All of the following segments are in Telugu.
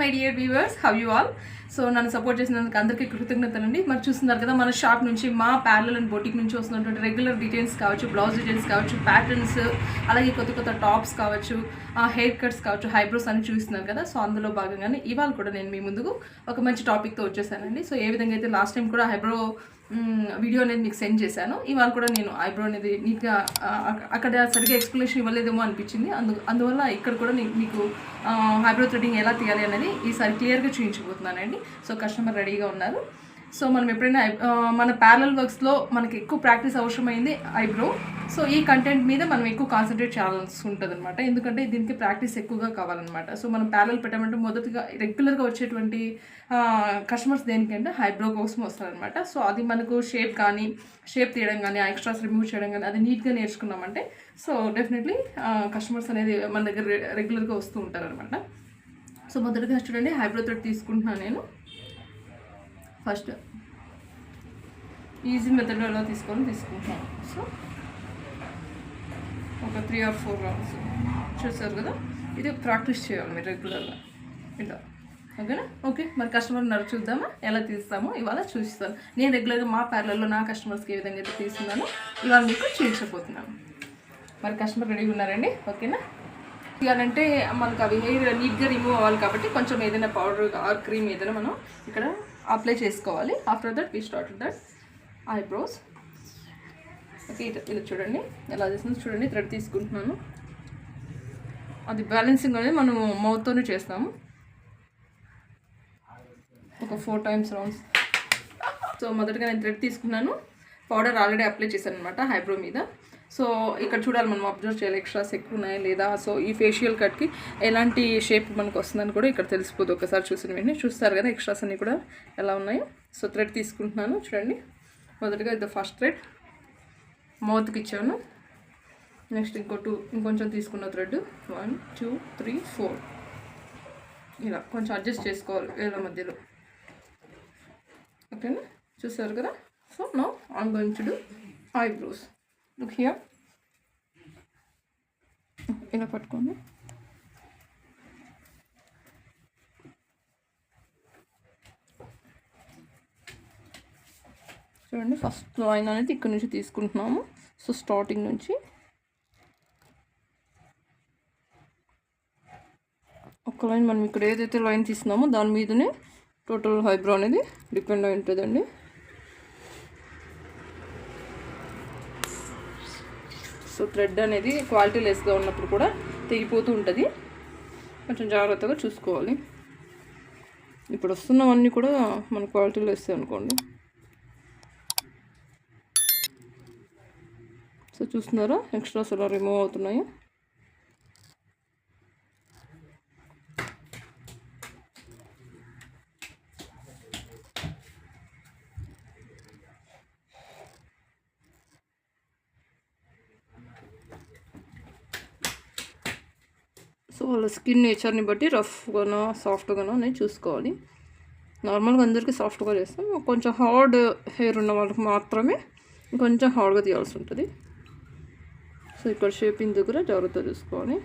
My dear viewers, how you all. So నన్ను సపోర్ట్ చేసినందుకు అందరికీ కృతజ్ఞతలండి. మరి చూస్తున్నారు కదా, మన షాప్ నుంచి, మా ప్యారలల్ అండ్ బొటిక్ నుంచి వస్తున్నటువంటి రెగ్యులర్ డిజైన్స్ కావచ్చు, బ్లౌజ్ డిజైన్స్ కావచ్చు, ప్యాటర్న్స్, అలాగే కొత్త కొత్త టాప్స్ కావచ్చు, హెయిర్ కట్స్ కావచ్చు, హైబ్రోస్ అని చూస్తున్నారు కదా. సో అందులో భాగంగానే ఇవాళ కూడా నేను మీ ముందుకు ఒక మంచి టాపిక్తో వచ్చేసానండి. సో ఏ విధంగా అయితే లాస్ట్ టైం కూడా హైబ్రో వీడియో అనేది మీకు సెండ్ చేశాను, ఇవాళ కూడా నేను ఐబ్రో అనేది నీట్గా అక్కడ సరిగ్గా ఎక్స్ప్లెనేషన్ ఇవ్వలేదేమో అనిపించింది. అందువల్ల ఇక్కడ కూడా మీకు ఐబ్రో థ్రెడింగ్ ఎలా తీయాలి అనేది ఈసారి క్లియర్గా చూపించబోతున్నానండి. సో కస్టమర్ రెడీగా ఉన్నారు. సో మనం ఎప్పుడైనా మన ప్యారలల్ వర్క్స్లో మనకి ఎక్కువ ప్రాక్టీస్ అవసరమైంది ఐబ్రో. సో ఈ కంటెంట్ మీద మనం ఎక్కువ కాన్సన్ట్రేట్ చేయాల్సి ఉంటుంది అనమాట, ఎందుకంటే దీనికి ప్రాక్టీస్ ఎక్కువగా కావాలన్నమాట. సో మనం ప్యారలల్ పెట్టామంటే మొదటిగా రెగ్యులర్గా వచ్చేటువంటి కస్టమర్స్ దేనికంటే ఐబ్రో కోసం వస్తారనమాట. సో అది మనకు షేప్ తీయడం కానీ, ఎక్స్ట్రాస్ రిమూవ్ చేయడం కానీ అది నీట్గా నేర్చుకున్నామంటే సో డెఫినెట్లీ కస్టమర్స్ అనేది మన దగ్గర రెగ్యులర్గా వస్తూ ఉంటారనమాట. సో మొదటిగా చూడండి, ఐబ్రో థ్రెడ్ తీసుకుంటున్నాను నేను. ఫస్ట్ ఈజీ మెథడ్లో ఎలా తీసుకుంటాను. సో ఒక 3 or 4 రౌండ్స్ చూసారు కదా, ఇది ప్రాక్టీస్ చేయాలి మీరు రెగ్యులర్గా ఇలా, ఓకేనా? ఓకే, మరి కస్టమర్ ఉన్నారు, చూద్దామా ఎలా తీస్తామో ఇవాళ చూపిస్తాను. నేను రెగ్యులర్గా మా ప్యారలల్లో నా కస్టమర్స్కి ఏ విధంగా అయితే తీస్తున్నానో ఇవాళ మీకు చూపించబోతున్నాను. మరి కస్టమర్ రెడీగా ఉన్నారండి, ఓకేనా? తీయాలంటే మనకు అవి హెయిర్ నీట్గా రిమూవ్ అవ్వాలి కాబట్టి కొంచెం ఏదైనా పౌడర్ ఆర్ క్రీమ్ ఏదైనా మనం ఇక్కడ అప్లై చేసుకోవాలి. After that we start that eyebrows. Okay, ఇలా చూడండి ఎలా చేస్తుంది చూడండి. థ్రెడ్ తీసుకుంటున్నాను, అది బ్యాలెన్సింగ్ అనేది మనం మౌత్తోనే చేస్తాము. ఒక 4 times రౌండ్స్. సో మొదటగా నేను థ్రెడ్ తీసుకున్నాను, పౌడర్ ఆల్రెడీ అప్లై చేశాను అనమాట ఐబ్రో మీద. సో ఇక్కడ చూడాలి, మనం అబ్జర్వ్ చేయాలి ఎక్స్ట్రాస్ ఎక్కువ ఉన్నాయా లేదా. సో ఈ ఫేషియల్ కట్కి ఎలాంటి షేప్ మనకు వస్తుందని కూడా ఇక్కడ తెలిసిపోతుంది. ఒకసారి చూసిన వెంటనే చూస్తారు కదా ఎక్స్ట్రాస్ అన్నీ కూడా ఎలా ఉన్నాయో. సో థ్రెడ్ తీసుకుంటున్నాను చూడండి. మొదటగా ఇది ఫస్ట్ థ్రెడ్ మౌత్కి ఇచ్చాను. నెక్స్ట్ ఇంకొంచెం తీసుకున్న థ్రెడ్ 1 2 3 4 ఇలా కొంచెం అడ్జస్ట్ చేసుకోవాలి వేల మధ్యలో, ఓకేనా? చూసారు కదా. So now I'm going to do eyebrows. Look here, ఇలా పట్టుకోండి. చూడండి, ఫస్ట్ లైన్ అనేది ఇక్కడ నుంచి తీసుకుంటున్నాము. సో స్టార్టింగ్ నుంచి ఒక లైన్ మనం ఇక్కడ ఏదైతే లైన్ తీస్తున్నామో దాని మీదనే టోటల్ ఐబ్రో అనేది డిపెండ్ అయి ఉంటుందండి. సో థ్రెడ్ అనేది క్వాలిటీ లెస్గా ఉన్నప్పుడు కూడా తెగిపోతూ ఉంటుంది, కొంచెం జాగ్రత్తగా చూసుకోవాలి. ఇప్పుడు వస్తున్నవన్నీ కూడా మన క్వాలిటీ లెస్ అనుకోండి. సో చూస్తున్నారా ఎక్స్ట్రాస్ ఎలా రిమూవ్ అవుతున్నాయో. సో వాళ్ళ స్కిన్ నేచర్ని బట్టి రఫ్గానో సాఫ్ట్గానో అనేది చూసుకోవాలి. నార్మల్గా అందరికీ సాఫ్ట్గా చేస్తాం, కొంచెం హార్డ్ హెయిర్ ఉన్న వాళ్ళకి మాత్రమే కొంచెం హార్డ్గా తీయాల్సి ఉంటుంది. సో ఇక్కడ షేపింగ్ దగ్గర జాగ్రత్త చూసుకోవాలి.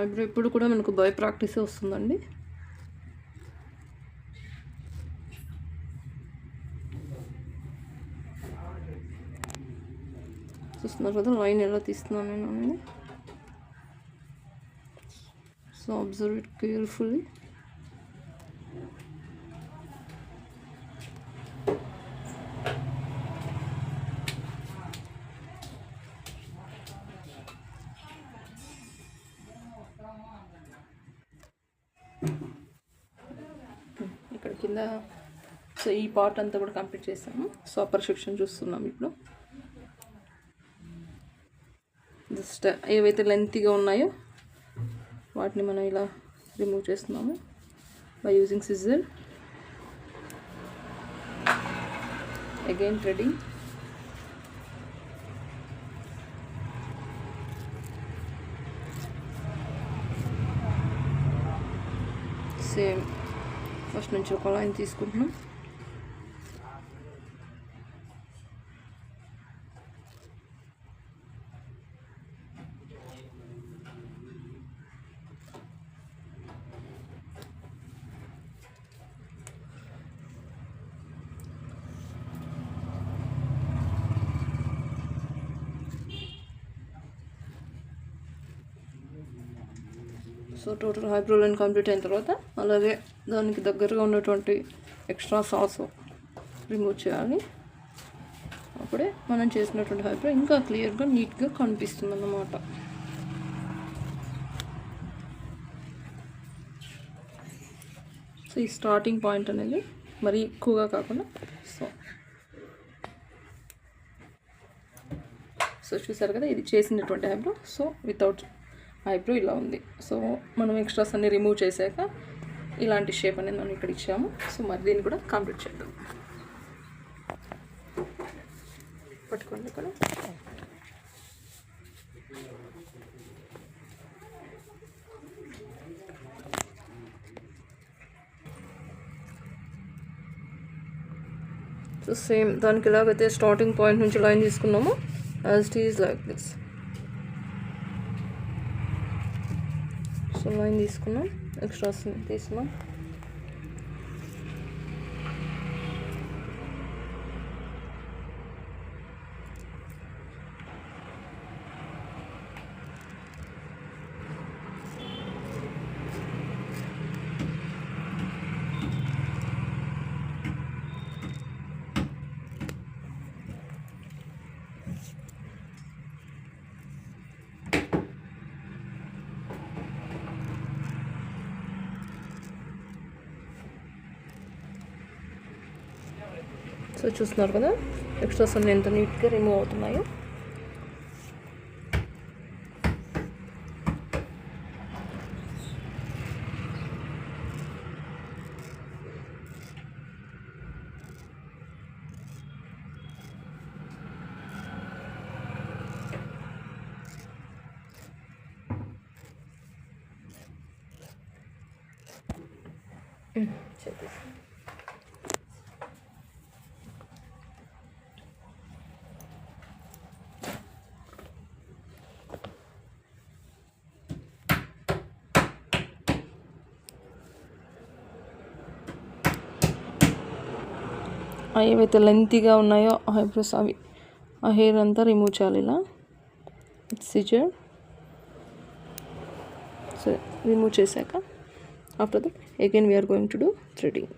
ఐబ్రో ఇప్పుడు కూడా మనకు బై ప్రాక్టీసే వస్తుందండి. చూస్తున్నారు కదా లైన్ ఎలా తీస్తున్నాను నేను అనేది. So observe it carefully. ఇక్కడ కింద సో ఈ పార్ట్ అంతా కూడా కంప్లీట్ చేసాము. సో అప్పర్ సెక్షన్ చూస్తున్నాం ఇప్పుడు. జస్ట్ ఏవైతే లెంతీగా ఉన్నాయో వాటిని మనం ఇలా రిమూవ్ చేస్తున్నాము by using scissor. Again threading. Same first నుంచి ఒక లైన్ తీసుకుంటున్నాం. So total eyebrow line complete అయిన తర్వాత అలాగే దానికి దగ్గరగా ఉన్నటువంటి ఎక్స్ట్రా సాస్ రిమూవ్ చేయాలి. అప్పుడే మనం చేసినటువంటి ఐబ్రో ఇంకా క్లియర్గా నీట్గా కనిపిస్తుంది అన్నమాట. సో ఈ స్టార్టింగ్ పాయింట్ అనేది మరీ ఎక్కువగా కాకుండా సో చూసారు కదా, ఇది చేసినటువంటి ఐబ్రో. సో వితౌట్ ఐబ్రో ఇలా ఉంది. సో మనం ఎక్స్ట్రాస్ అన్ని రిమూవ్ చేశాక ఇలాంటి షేప్ అనేది మనం ఇక్కడ ఇచ్చాము. సో మరి దీన్ని కూడా కంప్లీట్ చేద్దాం. పట్టుకోండి ఇక్కడ. సో సేమ్ దానికి ఎలాగైతే స్టార్టింగ్ పాయింట్ నుంచి లైన్ తీసుకున్నామో as it is like this. So line తీసుకున్నాం, ఎక్స్ట్రాస్ తీసుకున్నాం. సో చూస్తున్నారు కదా ఎక్స్ట్రాస్ అన్నీ ఎంత నీట్గా రిమూవ్ అవుతున్నాయో. చెప్పేసి ఏవైతే లెంతీగా ఉన్నాయో ఐబ్రోస్ అవి ఆ హెయిర్ అంతా రిమూవ్ చేయాలి ఇలా సిజర్. సో రిమూవ్ చేశాక after that again we are going to do threading.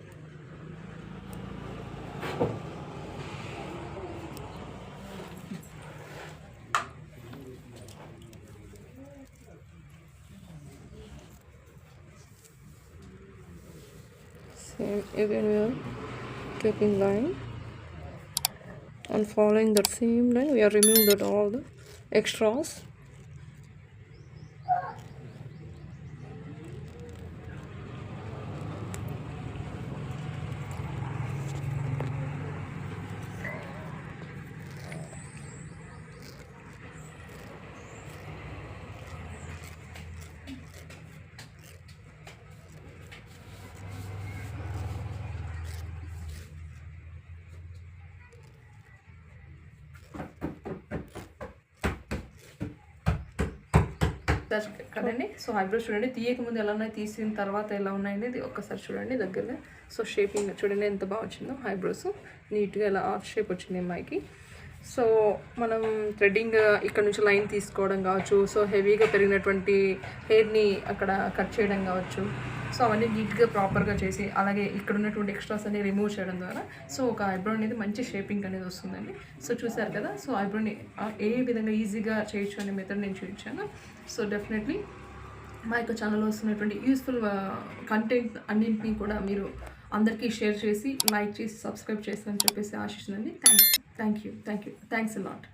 Same again we are taking line and following that same line we are removing that all the extras. కదండి. సో ఐబ్రోస్ చూడండి, తీయక ముందు ఎలా ఉన్నాయి, తీసిన తర్వాత ఎలా ఉన్నాయనేది ఒక్కసారి చూడండి దగ్గరగా. సో షేపింగ్ చూడండి ఎంత బాగా వచ్చిందో, ఐబ్రోస్ నీట్గా ఎలా ఆర్ట్ షేప్ వచ్చింది అమ్మాయికి. సో మనం థ్రెడ్డింగ్ ఇక్కడ నుంచి లైన్ తీసుకోవడం కావచ్చు, సో హెవీగా పెరిగినటువంటి హెయిర్ని అక్కడ కట్ చేయడం కావచ్చు, సో అవన్నీ నీట్గా ప్రాపర్గా చేసి అలాగే ఇక్కడ ఉన్నటువంటి ఎక్స్ట్రాస్ అన్ని రిమూవ్ చేయడం ద్వారా సో ఒక ఐబ్రో అనేది మంచి షేపింగ్ అనేది వస్తుందండి. సో చూసారు కదా, సో ఐబ్రోని ఏ విధంగా ఈజీగా చేయొచ్చు అనే మెథడ్ నేను చూపించాను. సో డెఫినెట్లీ మా యొక్క ఛానల్లో వస్తున్నటువంటి యూస్ఫుల్ కంటెంట్ అన్నింటినీ కూడా మీరు అందరికీ షేర్ చేసి లైక్ చేసి సబ్స్క్రైబ్ చేస్తారని చెప్పేసి ఆశిస్తున్నాను. Thanks a lot.